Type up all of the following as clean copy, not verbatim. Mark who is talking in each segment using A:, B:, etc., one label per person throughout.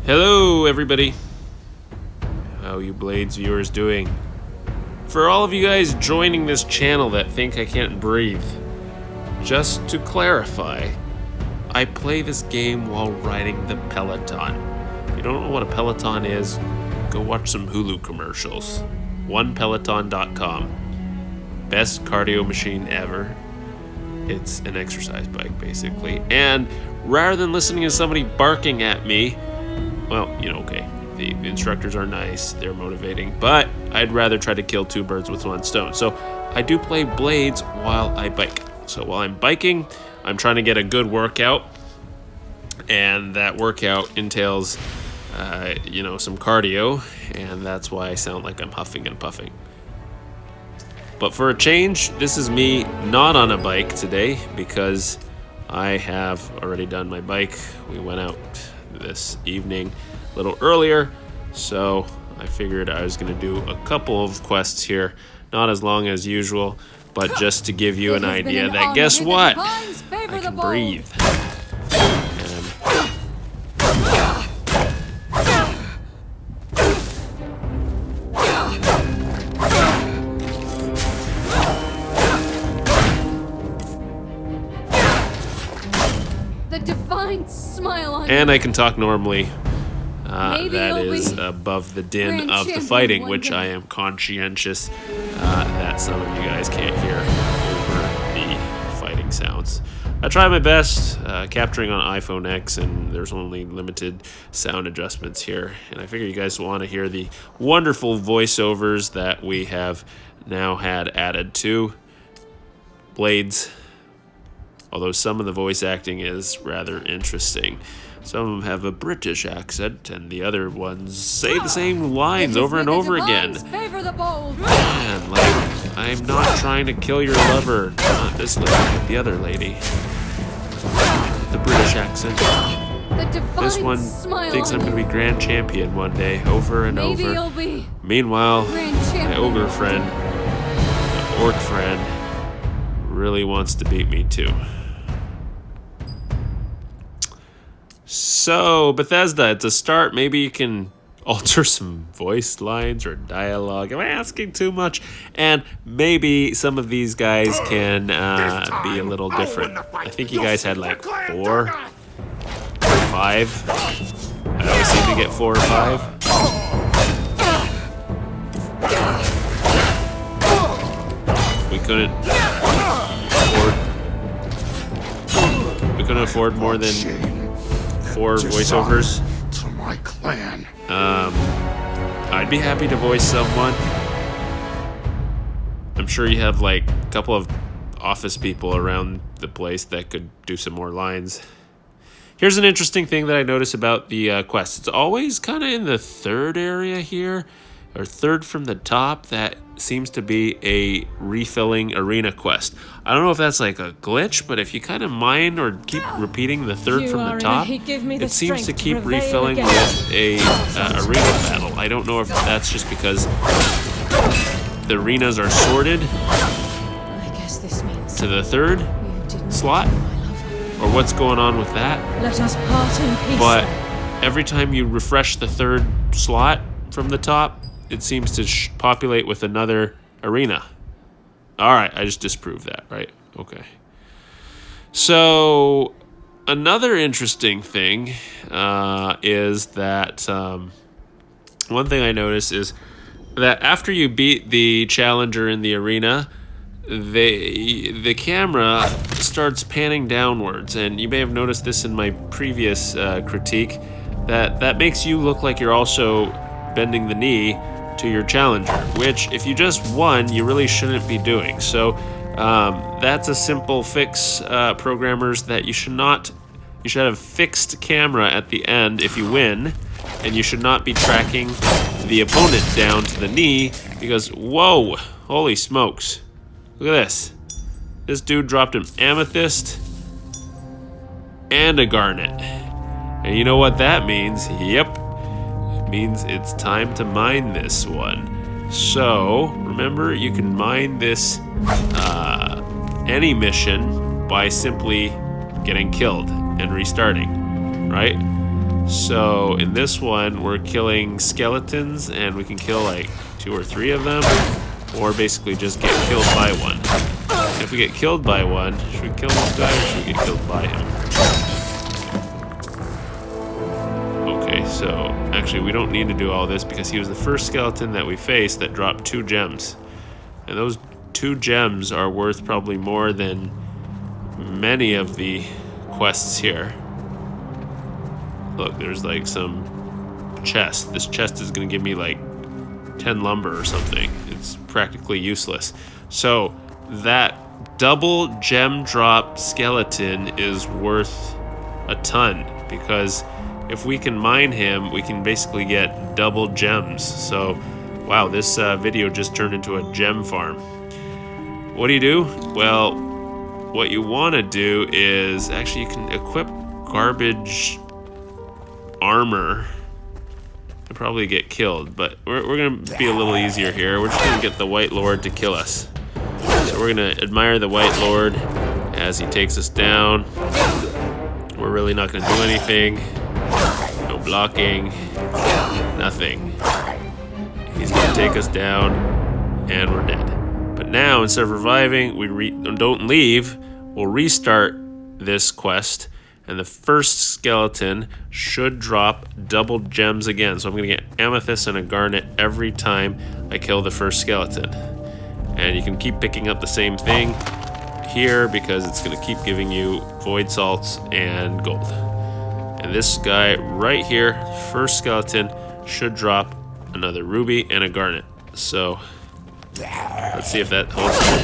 A: Hello, everybody. How you Blades viewers doing? For all of you guys joining this channel that think I can't breathe, just to clarify, I play this game while riding the Peloton. If you don't know what a Peloton is, go watch some Hulu commercials. OnePeloton.com. Best cardio machine ever. It's an exercise bike, basically. And rather than listening to somebody barking at me, well, okay, the instructors are nice, they're motivating, but I'd rather try to kill two birds with one stone. So I do play Blades while I bike. So while I'm biking, I'm trying to get a good workout, and that workout entails, some cardio, and that's why I sound like I'm huffing and puffing. But for a change, this is me not on a bike today because I have already done my bike. We went out this evening a little earlier, so I figured I was going to do a couple of quests here, not as long as usual, but just to give you an idea that guess what? I can breathe. And I can talk normally. That is above the din of the fighting, which I am conscientious that some of you guys can't hear over the fighting sounds. I try my best capturing on iPhone X, and there's only limited sound adjustments here. And I figure you guys want to hear the wonderful voiceovers that we have now had added to Blades. Although some of the voice acting is rather interesting. Some of them have a British accent, and the other ones say the same lines over and over again. Man, I'm not trying to kill your lover. Not this lady, but the other lady. The British accent. This one thinks I'm going to be grand champion one day, over and over. Meanwhile, my ogre friend, my orc friend, really wants to beat me too. So, Bethesda, it's a start. Maybe you can alter some voice lines or dialogue. Am I asking too much? And maybe some of these guys can be a little different. I think you guys had like 4 or 5. I always seem to get 4 or 5. We couldn't afford more than 4 voiceovers.
B: To my clan.
A: I'd be happy to voice someone. I'm sure you have like a couple of office people around the place that could do some more lines. Here's an interesting thing that I notice about the quest. It's always kind of in the 3rd area here, or 3rd from the top. That seems to be a refilling arena quest. I don't know if that's like a glitch, but if you kind of mine or keep repeating the 3rd from the top, it seems to keep refilling with a arena battle. I don't know if that's just because the arenas are sorted to the 3rd slot, or what's going on with that.
C: Let us part in peace.
A: But every time you refresh the 3rd slot from the top, it seems to populate with another arena. All right, I just disproved that, right? Okay. So another interesting thing is that one thing I noticed is that after you beat the challenger in the arena, the camera starts panning downwards, and you may have noticed this in my previous critique, that makes you look like you're also bending the knee to your challenger, which if you just won, you really shouldn't be doing. So that's a simple fix, programmers, that you should have fixed camera at the end if you win, and you should not be tracking the opponent down to the knee, because whoa, holy smokes, look at this. This dude dropped an amethyst and a garnet, and you know what that means? Yep, means it's time to mine this one. So remember, you can mine this any mission by simply getting killed and restarting, right? So in this one, we're killing skeletons, and we can kill like 2 or 3 of them, or basically just get killed by one. If we get killed by one, should we kill this guy or should we get killed by him? Okay, so actually we don't need to do all this because he was the first skeleton that we faced that dropped 2 gems. And those 2 gems are worth probably more than many of the quests here. Look, there's like some chest. This chest is going to give me like 10 lumber or something. It's practically useless. So that double gem drop skeleton is worth a ton, because if we can mine him, we can basically get double gems. So wow, this video just turned into a gem farm. What do? Well, what you want to do is actually you can equip garbage armor and probably get killed, but we're going to be a little easier here. We're just going to get the White Lord to kill us. So we're going to admire the White Lord as he takes us down. We're really not going to do anything. No blocking. Nothing. He's going to take us down, and we're dead. But now, instead of reviving, we don't leave. We'll restart this quest, and the first skeleton should drop double gems again. So I'm going to get amethyst and a garnet every time I kill the first skeleton. And you can keep picking up the same thing here because it's going to keep giving you void salts and gold. And this guy right here, first skeleton, should drop another ruby and a garnet. So let's see if that holds true.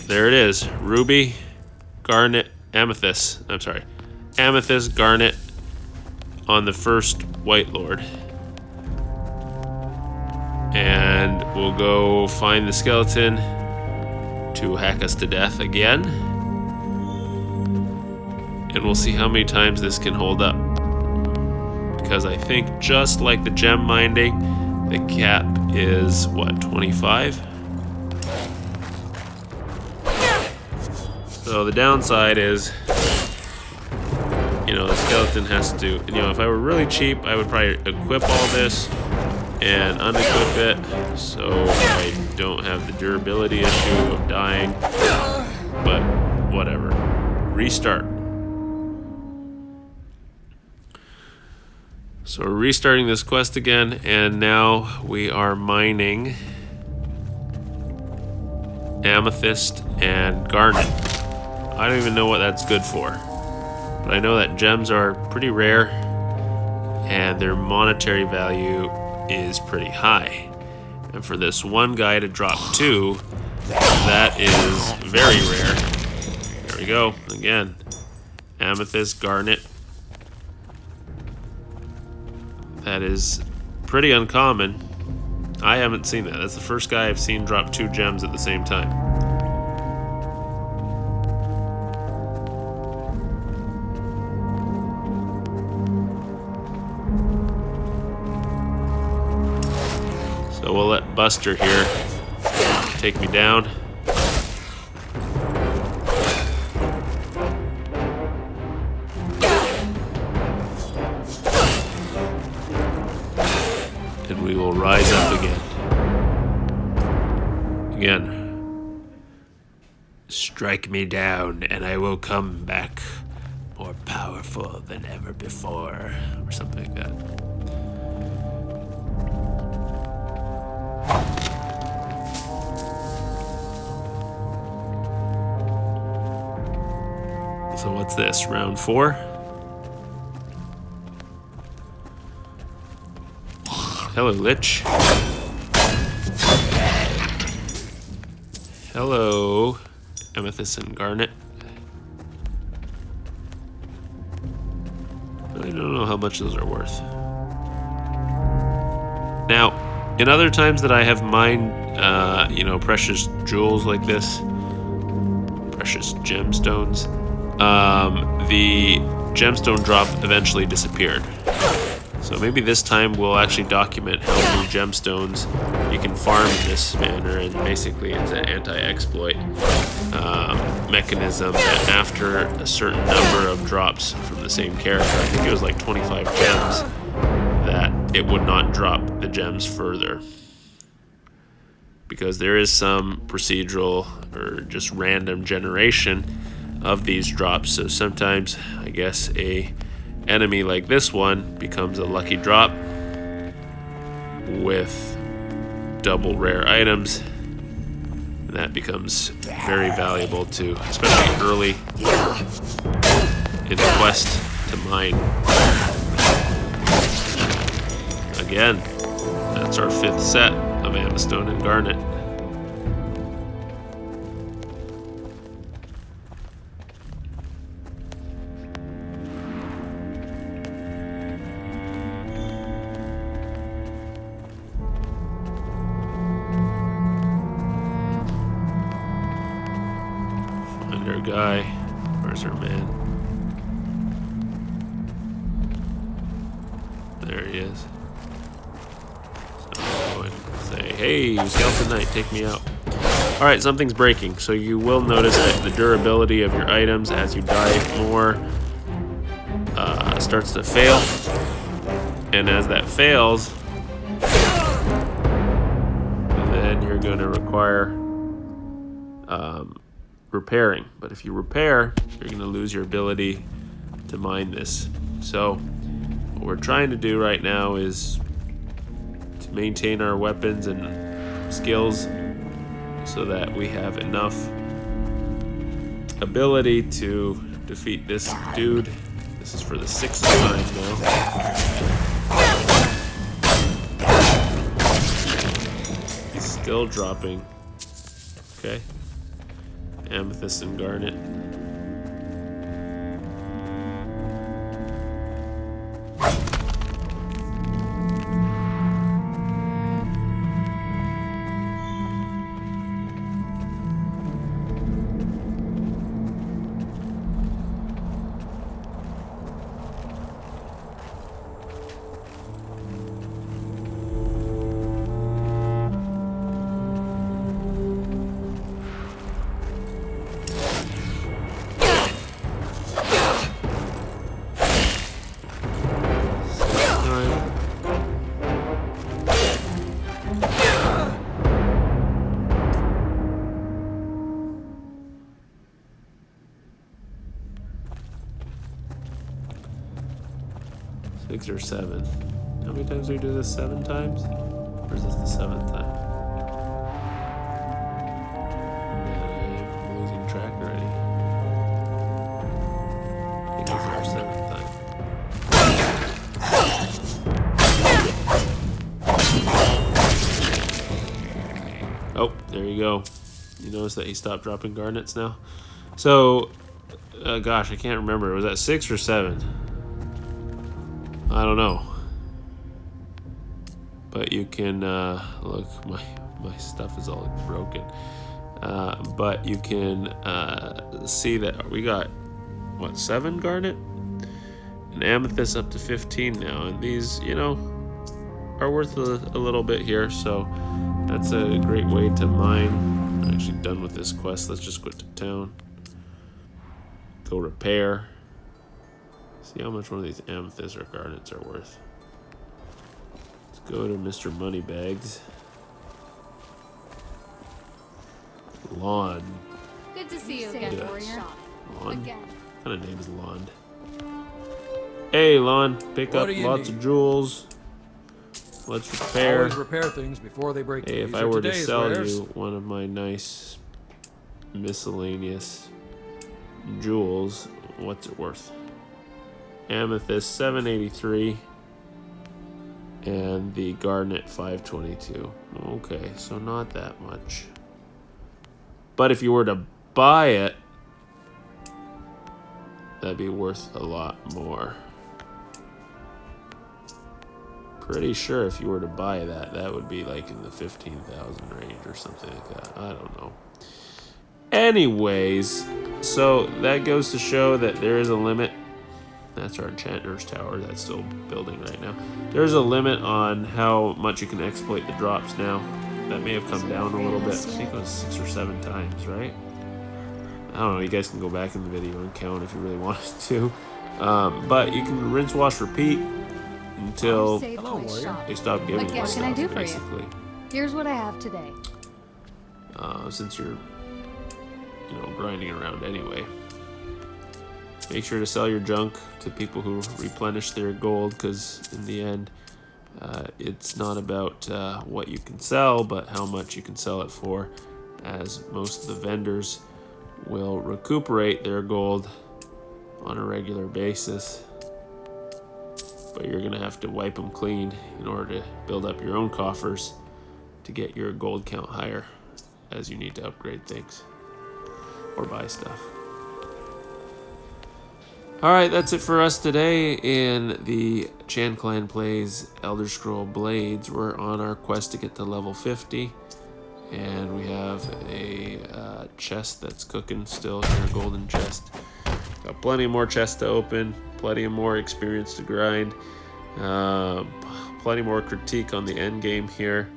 A: There it is. Ruby, garnet, amethyst. I'm sorry. Amethyst, garnet on the first White Lord. And we'll go find the skeleton to hack us to death again. And we'll see how many times this can hold up. Because I think just like the gem mining, the cap is, what, 25? So the downside is, the skeleton has to, if I were really cheap, I would probably equip all this and unequip it, so I don't have the durability issue of dying, but whatever. Restart. So we're restarting this quest again, and now we are mining amethyst and garnet. I don't even know what that's good for, but I know that gems are pretty rare and their monetary value is pretty high. And for this one guy to drop 2, that is very rare. There we go. Again, amethyst, garnet. That is pretty uncommon. I haven't seen that. That's the first guy I've seen drop 2 gems at the same time. So we'll let Buster here take me down. And we will rise up again. Strike me down and I will come back more powerful than ever before, or something like that. So what's this, round 4? Hello, Lich. Hello, amethyst and garnet. I don't know how much those are worth. Now, in other times that I have mined, precious jewels like this, precious gemstones, the gemstone drop eventually disappeared. So maybe this time we'll actually document how many gemstones you can farm in this manner, and basically it's an anti-exploit. mechanism that after a certain number of drops from the same character, I think it was like 25 gems, that it would not drop the gems further. Because there is some procedural or just random generation of these drops. So sometimes, I guess, a enemy like this one becomes a lucky drop with double rare items. And that becomes very valuable to, especially early in the quest, to mine. Again, that's our 5th set of Amistone and Garnet. Find our guy. Where's our man? There he is. Say, hey, Skeleton Knight, take me out. Alright, something's breaking. So you will notice that the durability of your items as you die more starts to fail. And as that fails, then you're going to require repairing. But if you repair, you're going to lose your ability to mine this. So what we're trying to do right now is to maintain our weapons and skills so that we have enough ability to defeat this dude. This is for the 6th time now. He's still dropping. Okay. Amethyst and Garnet. Six or 7. How many times do we do this? 7 times? Or is this the 7th time? Man, I'm losing track already. I think this is our 7th time. Oh, there you go. You notice that he stopped dropping garnets now? So, gosh, I can't remember. Was that 6 or 7? I don't know, but you can look. My stuff is all broken, but you can see that we got what 7 garnet and amethyst up to 15 now, and these, you know, are worth a little bit here. So that's a great way to mine. I'm actually done with this quest. Let's just go to town. Go repair. See how much one of these amethysts or garnets are worth. Let's go to Mr. Moneybags. Lon.
C: Good to see you again, warrior.
A: Lon? What kind of name is Lon? Hey, Lon. Pick up lots of jewels. Let's repair.
D: Always repair things before they break.
A: Hey, if I were to sell you one of my nice miscellaneous jewels, what's it worth? Amethyst 783 and the garnet 522. Okay, so not that much. But if you were to buy it, that'd be worth a lot more. Pretty sure if you were to buy that, that would be like in the 15,000 range or something like that. I don't know. Anyways, so that goes to show that there is a limit. That's our Enchanter's Tower. That's still building right now. There's a limit on how much you can exploit the drops now. That may have come down a little bit. I think it was 6 or 7 times, right? I don't know, you guys can go back in the video and count if you really wanted to. But you can rinse, wash, repeat until
C: Save
D: Hello,
C: my
D: warrior.
C: shop.
A: they stop giving
C: What
A: you
C: can I
A: stuff,
C: do for you?
A: basically.
C: Here's what I have today.
A: Since you're, grinding around anyway. Make sure to sell your junk to people who replenish their gold, because in the end, it's not about what you can sell, but how much you can sell it for, as most of the vendors will recuperate their gold on a regular basis. But you're going to have to wipe them clean in order to build up your own coffers to get your gold count higher, as you need to upgrade things or buy stuff. Alright, that's it for us today in the TheChanClan Plays Elder Scroll Blades. We're on our quest to get to level 50, and we have a chest that's cooking still here, a golden chest. Got plenty more chests to open, plenty of more experience to grind, plenty more critique on the end game here,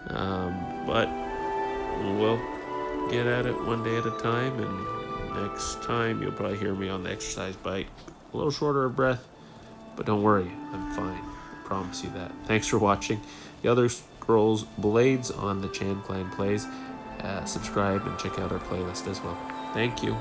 A: but we'll get at it one day at a time, and next time you'll probably hear me on the exercise bike. A little shorter of breath, but don't worry, I'm fine. I promise you that. Thanks for watching the Elder Scrolls Blades on the TheChanClan Plays. Subscribe and check out our playlist as well. Thank you.